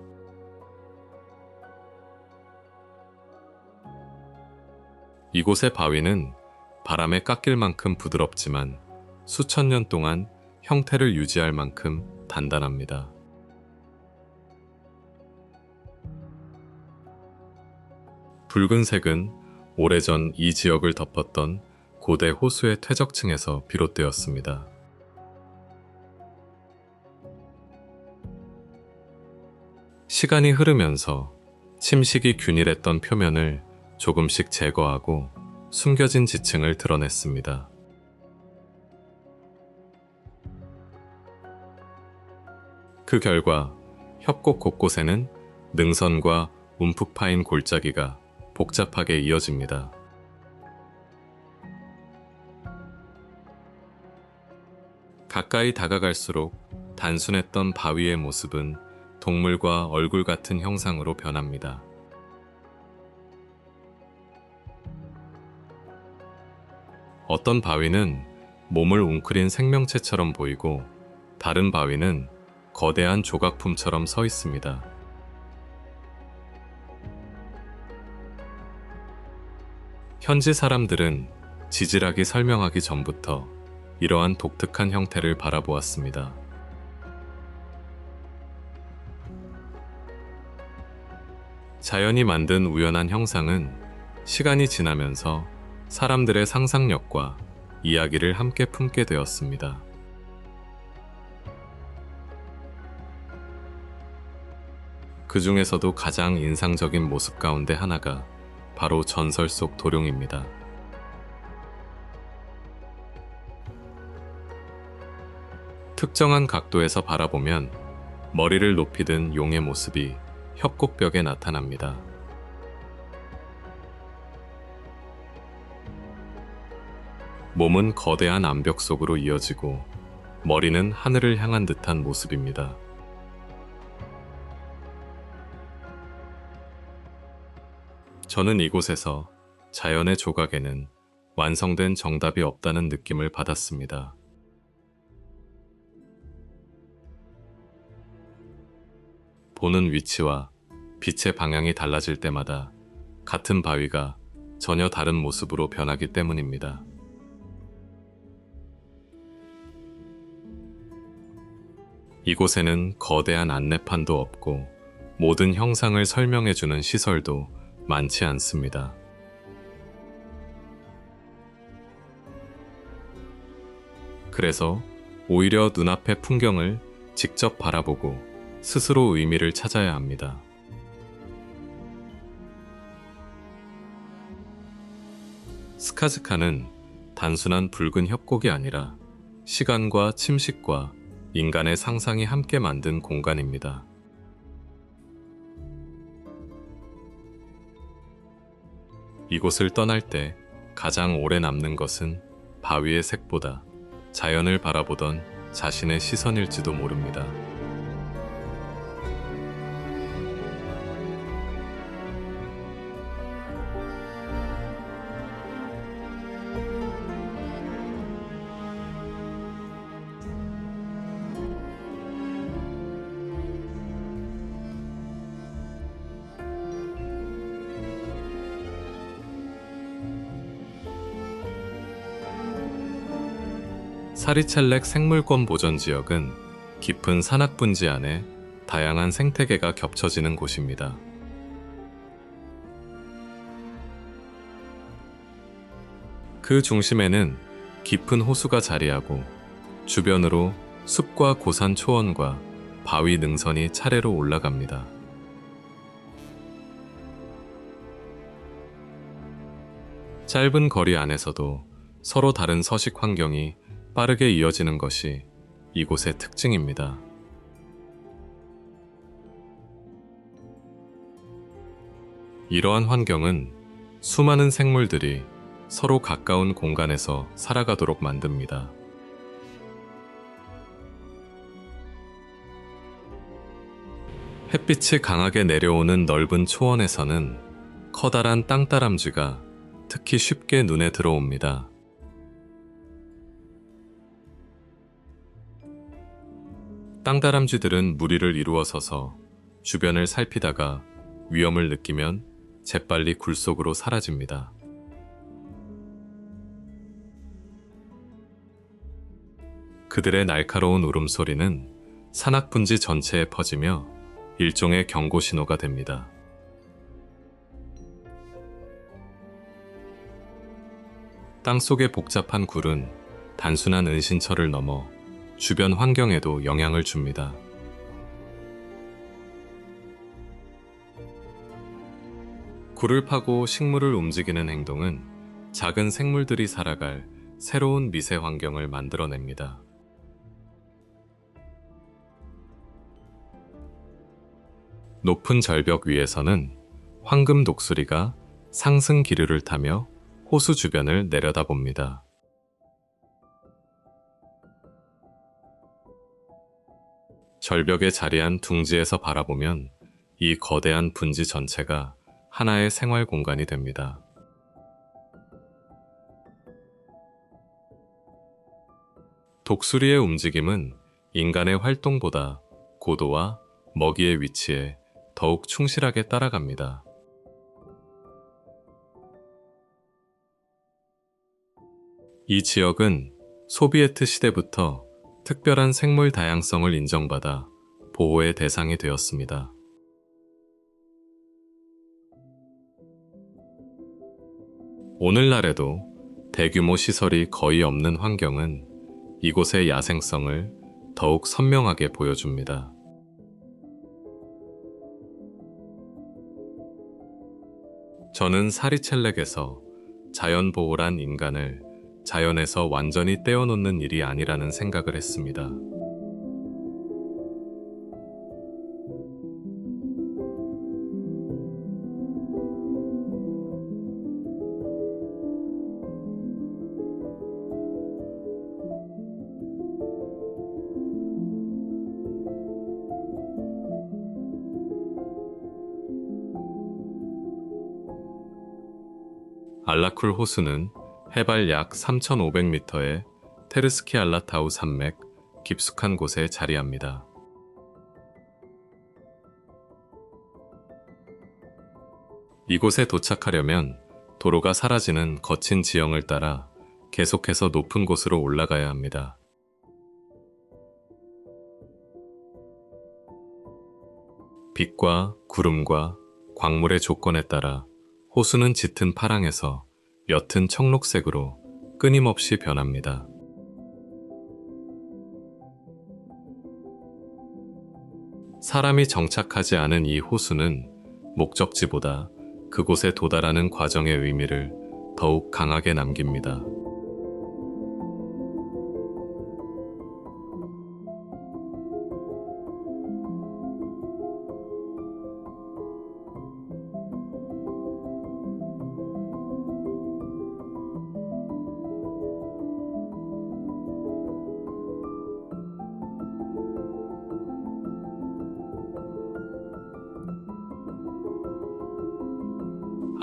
이곳의 바위는 바람에 깎일 만큼 부드럽지만 수천 년 동안 형태를 유지할 만큼 단단합니다. 붉은색은 오래전 이 지역을 덮었던 고대 호수의 퇴적층에서 비롯되었습니다. 시간이 흐르면서 침식이 균일했던 표면을 조금씩 제거하고 숨겨진 지층을 드러냈습니다. 그 결과 협곡 곳곳에는 능선과 움푹 파인 골짜기가 복잡하게 이어집니다. 가까이 다가갈수록 단순했던 바위의 모습은 동물과 얼굴 같은 형상으로 변합니다. 어떤 바위는 몸을 웅크린 생명체처럼 보이고 다른 바위는 거대한 조각품처럼 서 있습니다. 현지 사람들은 지질학이 설명하기 전부터 이러한 독특한 형태를 바라보았습니다. 자연이 만든 우연한 형상은 시간이 지나면서 사람들의 상상력과 이야기를 함께 품게 되었습니다. 그 중에서도 가장 인상적인 모습 가운데 하나가 바로 전설 속 도룡입니다. 특정한 각도에서 바라보면 머리를 높이 든 용의 모습이 협곡벽에 나타납니다. 몸은 거대한 암벽 속으로 이어지고 머리는 하늘을 향한 듯한 모습입니다. 저는 이곳에서 자연의 조각에는 완성된 정답이 없다는 느낌을 받았습니다. 보는 위치와 빛의 방향이 달라질 때마다 같은 바위가 전혀 다른 모습으로 변하기 때문입니다. 이곳에는 거대한 안내판도 없고 모든 형상을 설명해주는 시설도 많지 않습니다. 그래서 오히려 눈앞의 풍경을 직접 바라보고 스스로 의미를 찾아야 합니다. 스카즈카는 단순한 붉은 협곡이 아니라 시간과 침식과 인간의 상상이 함께 만든 공간입니다. 이곳을 떠날 때 가장 오래 남는 것은 바위의 색보다 자연을 바라보던 자신의 시선일지도 모릅니다. 사리첼렉 생물권 보전 지역은 깊은 산악 분지 안에 다양한 생태계가 겹쳐지는 곳입니다. 그 중심에는 깊은 호수가 자리하고 주변으로 숲과 고산 초원과 바위 능선이 차례로 올라갑니다. 짧은 거리 안에서도 서로 다른 서식 환경이 빠르게 이어지는 것이 이곳의 특징입니다. 이러한 환경은 수많은 생물들이 서로 가까운 공간에서 살아가도록 만듭니다. 햇빛이 강하게 내려오는 넓은 초원에서는 커다란 땅따람쥐가 특히 쉽게 눈에 들어옵니다. 땅다람쥐들은 무리를 이루어 서서 주변을 살피다가 위험을 느끼면 재빨리 굴 속으로 사라집니다. 그들의 날카로운 울음소리는 산악분지 전체에 퍼지며 일종의 경고 신호가 됩니다. 땅속의 복잡한 굴은 단순한 은신처를 넘어 주변 환경에도 영향을 줍니다. 굴을 파고 식물을 움직이는 행동은 작은 생물들이 살아갈 새로운 미세 환경을 만들어냅니다. 높은 절벽 위에서는 황금 독수리가 상승 기류를 타며 호수 주변을 내려다봅니다. 절벽에 자리한 둥지에서 바라보면 이 거대한 분지 전체가 하나의 생활 공간이 됩니다. 독수리의 움직임은 인간의 활동보다 고도와 먹이의 위치에 더욱 충실하게 따라갑니다. 이 지역은 소비에트 시대부터 특별한 생물 다양성을 인정받아 보호의 대상이 되었습니다. 오늘날에도 대규모 시설이 거의 없는 환경은 이곳의 야생성을 더욱 선명하게 보여줍니다. 저는 사리첼렉에서 자연보호란 인간을 자연에서 완전히 떼어놓는 일이 아니라는 생각을 했습니다. 알라쿨 호수는 해발 약 3,500m의 테르스키 알라타우 산맥 깊숙한 곳에 자리합니다. 이곳에 도착하려면 도로가 사라지는 거친 지형을 따라 계속해서 높은 곳으로 올라가야 합니다. 빛과 구름과 광물의 조건에 따라 호수는 짙은 파랑에서 옅은 청록색으로 끊임없이 변합니다. 사람이 정착하지 않은 이 호수는 목적지보다 그곳에 도달하는 과정의 의미를 더욱 강하게 남깁니다.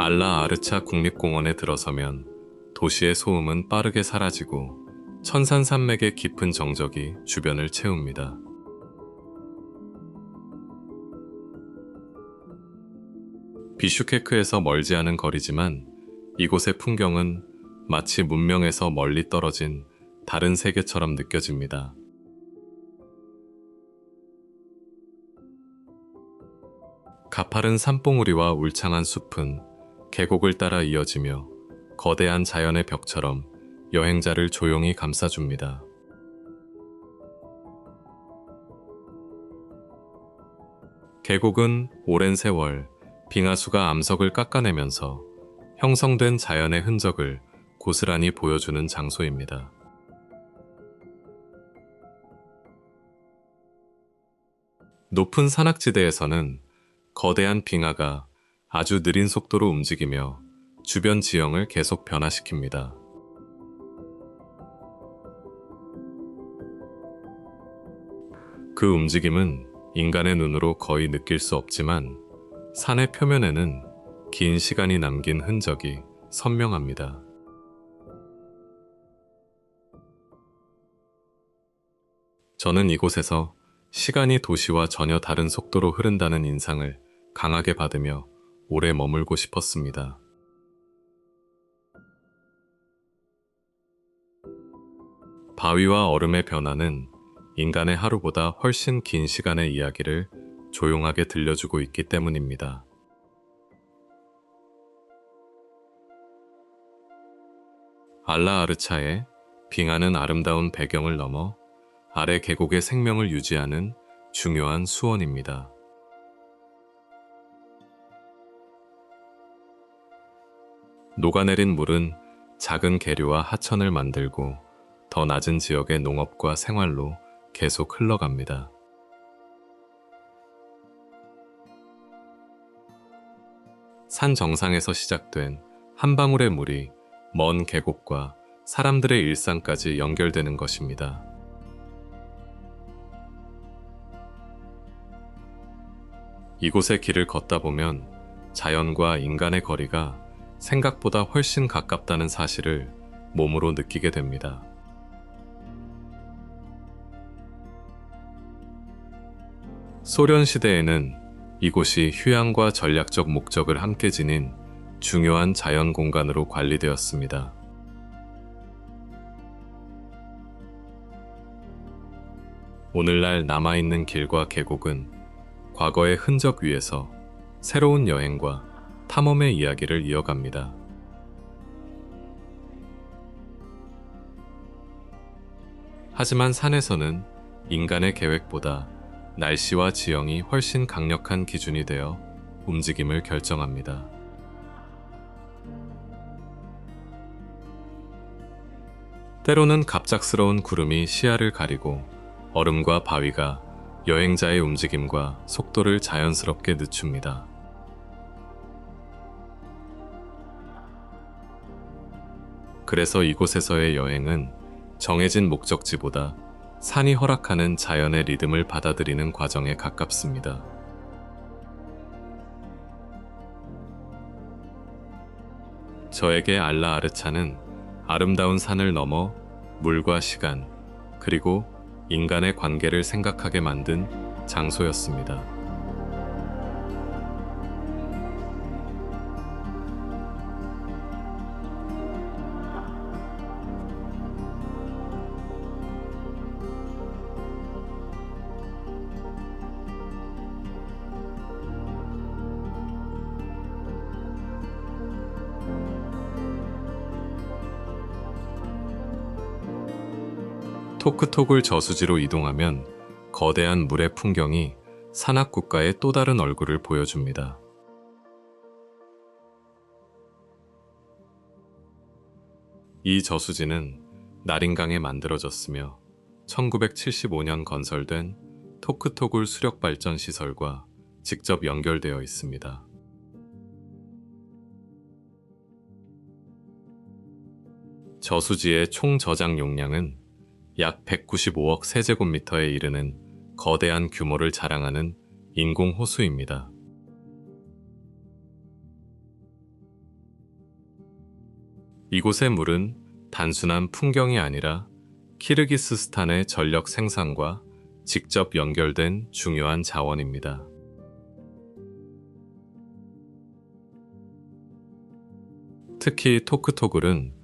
알라 아르차 국립공원에 들어서면 도시의 소음은 빠르게 사라지고 천산산맥의 깊은 정적이 주변을 채웁니다. 비슈케크에서 멀지 않은 거리지만 이곳의 풍경은 마치 문명에서 멀리 떨어진 다른 세계처럼 느껴집니다. 가파른 산봉우리와 울창한 숲은 계곡을 따라 이어지며 거대한 자연의 벽처럼 여행자를 조용히 감싸줍니다. 계곡은 오랜 세월 빙하수가 암석을 깎아내면서 형성된 자연의 흔적을 고스란히 보여주는 장소입니다. 높은 산악지대에서는 거대한 빙하가 아주 느린 속도로 움직이며 주변 지형을 계속 변화시킵니다. 그 움직임은 인간의 눈으로 거의 느낄 수 없지만 산의 표면에는 긴 시간이 남긴 흔적이 선명합니다. 저는 이곳에서 시간이 도시와 전혀 다른 속도로 흐른다는 인상을 강하게 받으며 오래 머물고 싶었습니다. 바위와 얼음의 변화는 인간의 하루보다 훨씬 긴 시간의 이야기를 조용하게 들려주고 있기 때문입니다. 알라 아르차의 빙하는 아름다운 배경을 넘어 아래 계곡의 생명을 유지하는 중요한 수원입니다. 녹아내린 물은 작은 계류와 하천을 만들고 더 낮은 지역의 농업과 생활로 계속 흘러갑니다. 산 정상에서 시작된 한 방울의 물이 먼 계곡과 사람들의 일상까지 연결되는 것입니다. 이곳의 길을 걷다 보면 자연과 인간의 거리가 생각보다 훨씬 가깝다는 사실을 몸으로 느끼게 됩니다. 소련 시대에는 이곳이 휴양과 전략적 목적을 함께 지닌 중요한 자연 공간으로 관리되었습니다. 오늘날 남아있는 길과 계곡은 과거의 흔적 위에서 새로운 여행과 탐험의 이야기를 이어갑니다. 하지만 산에서는 인간의 계획보다 날씨와 지형이 훨씬 강력한 기준이 되어 움직임을 결정합니다. 때로는 갑작스러운 구름이 시야를 가리고 얼음과 바위가 여행자의 움직임과 속도를 자연스럽게 늦춥니다. 그래서 이곳에서의 여행은 정해진 목적지보다 산이 허락하는 자연의 리듬을 받아들이는 과정에 가깝습니다. 저에게 알라 아르차는 아름다운 산을 넘어 물과 시간, 그리고 인간의 관계를 생각하게 만든 장소였습니다. 토크토굴 저수지로 이동하면 거대한 물의 풍경이 산악국가의 또 다른 얼굴을 보여줍니다. 이 저수지는 나린강에 만들어졌으며 1975년 건설된 토크토굴 수력발전 시설과 직접 연결되어 있습니다. 저수지의 총 저장 용량은 약 195억 세제곱미터에 이르는 거대한 규모를 자랑하는 인공 호수입니다. 이곳의 물은 단순한 풍경이 아니라 키르기스스탄의 전력 생산과 직접 연결된 중요한 자원입니다. 특히 토크토굴은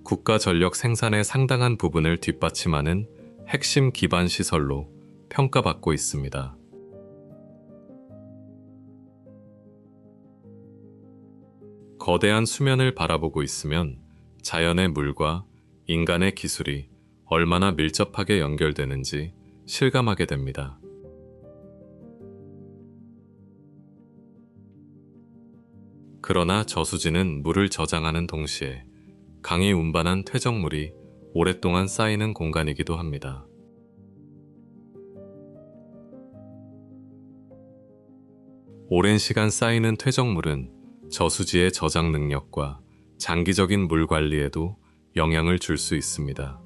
국가 전력 생산의 상당한 부분을 뒷받침하는 핵심 기반 시설로 평가받고 있습니다. 거대한 수면을 바라보고 있으면 자연의 물과 인간의 기술이 얼마나 밀접하게 연결되는지 실감하게 됩니다. 그러나 저수지는 물을 저장하는 동시에 강이 운반한 퇴적물이 오랫동안 쌓이는 공간이기도 합니다. 오랜 시간 쌓이는 퇴적물은 저수지의 저장 능력과 장기적인 물 관리에도 영향을 줄 수 있습니다.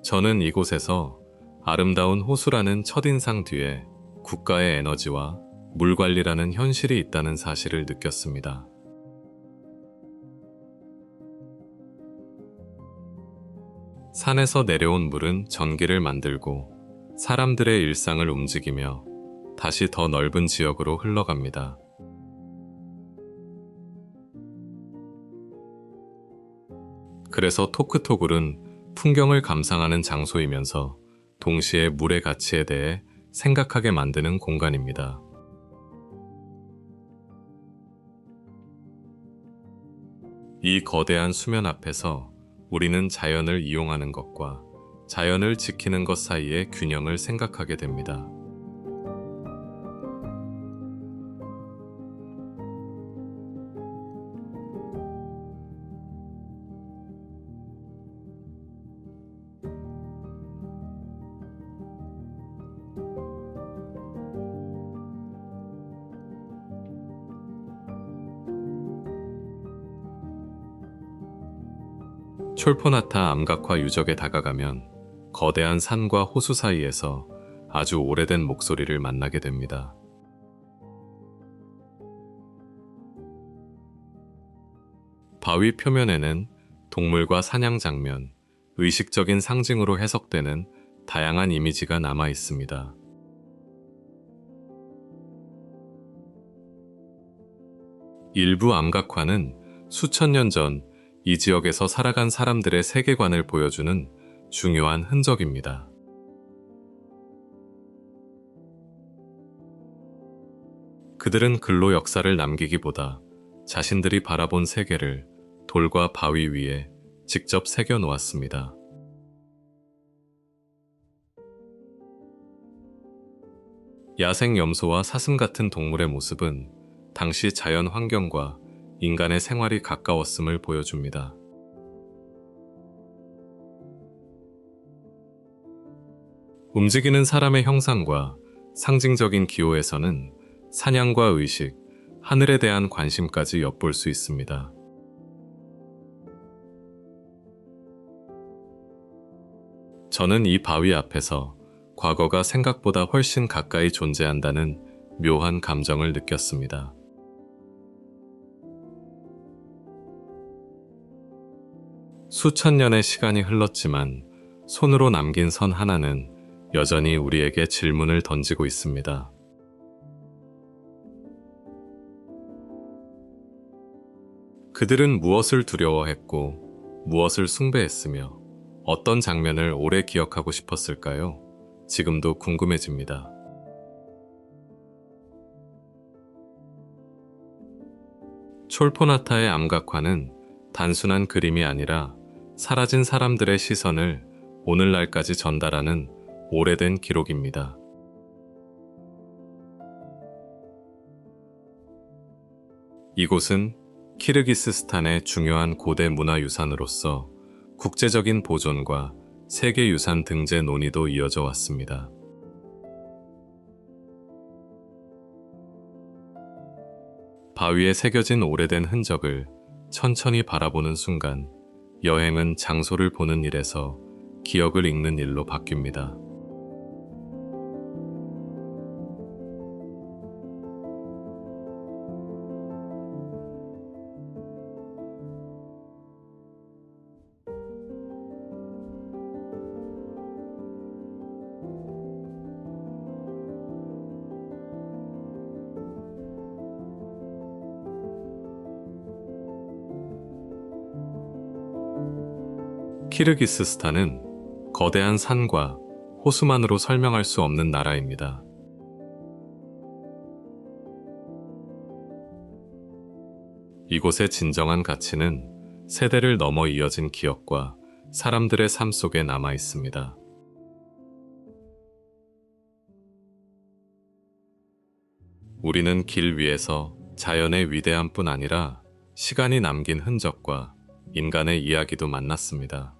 저는 이곳에서 아름다운 호수라는 첫인상 뒤에 국가의 에너지와 물 관리라는 현실이 있다는 사실을 느꼈습니다. 산에서 내려온 물은 전기를 만들고 사람들의 일상을 움직이며 다시 더 넓은 지역으로 흘러갑니다. 그래서 토크토굴은 풍경을 감상하는 장소이면서 동시에 물의 가치에 대해 생각하게 만드는 공간입니다. 이 거대한 수면 앞에서 우리는 자연을 이용하는 것과 자연을 지키는 것 사이의 균형을 생각하게 됩니다. 촐포나타 암각화 유적에 다가가면 거대한 산과 호수 사이에서 아주 오래된 목소리를 만나게 됩니다. 바위 표면에는 동물과 사냥 장면, 의식적인 상징으로 해석되는 다양한 이미지가 남아 있습니다. 일부 암각화는 수천 년 전 이 지역에서 살아간 사람들의 세계관을 보여주는 중요한 흔적입니다. 그들은 글로 역사를 남기기보다 자신들이 바라본 세계를 돌과 바위 위에 직접 새겨 놓았습니다. 야생 염소와 사슴 같은 동물의 모습은 당시 자연 환경과 인간의 생활이 가까웠음을 보여줍니다. 움직이는 사람의 형상과 상징적인 기호에서는 사냥과 의식, 하늘에 대한 관심까지 엿볼 수 있습니다. 저는 이 바위 앞에서 과거가 생각보다 훨씬 가까이 존재한다는 묘한 감정을 느꼈습니다. 수천 년의 시간이 흘렀지만 손으로 남긴 선 하나는 여전히 우리에게 질문을 던지고 있습니다. 그들은 무엇을 두려워했고 무엇을 숭배했으며 어떤 장면을 오래 기억하고 싶었을까요? 지금도 궁금해집니다. 촐포나타의 암각화는 단순한 그림이 아니라 사라진 사람들의 시선을 오늘날까지 전달하는 오래된 기록입니다. 이곳은 키르기스스탄의 중요한 고대 문화유산으로서 국제적인 보존과 세계유산 등재 논의도 이어져 왔습니다. 바위에 새겨진 오래된 흔적을 천천히 바라보는 순간 여행은 장소를 보는 일에서 기억을 읽는 일로 바뀝니다. 키르기스스탄은 거대한 산과 호수만으로 설명할 수 없는 나라입니다. 이곳의 진정한 가치는 세대를 넘어 이어진 기억과 사람들의 삶 속에 남아 있습니다. 우리는 길 위에서 자연의 위대함뿐 아니라 시간이 남긴 흔적과 인간의 이야기도 만났습니다.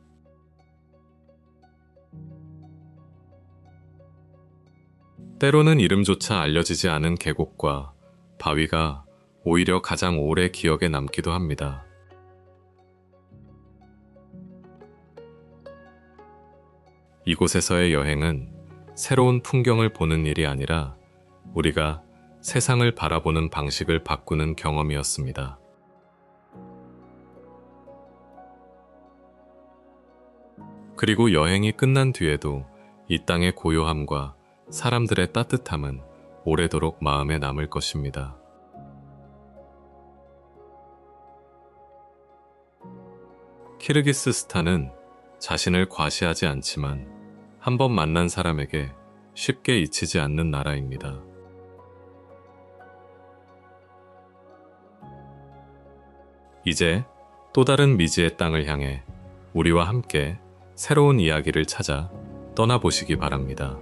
때로는 이름조차 알려지지 않은 계곡과 바위가 오히려 가장 오래 기억에 남기도 합니다. 이곳에서의 여행은 새로운 풍경을 보는 일이 아니라 우리가 세상을 바라보는 방식을 바꾸는 경험이었습니다. 그리고 여행이 끝난 뒤에도 이 땅의 고요함과 사람들의 따뜻함은 오래도록 마음에 남을 것입니다. 키르기스스탄은 자신을 과시하지 않지만 한 번 만난 사람에게 쉽게 잊히지 않는 나라입니다. 이제 또 다른 미지의 땅을 향해 우리와 함께 새로운 이야기를 찾아 떠나보시기 바랍니다.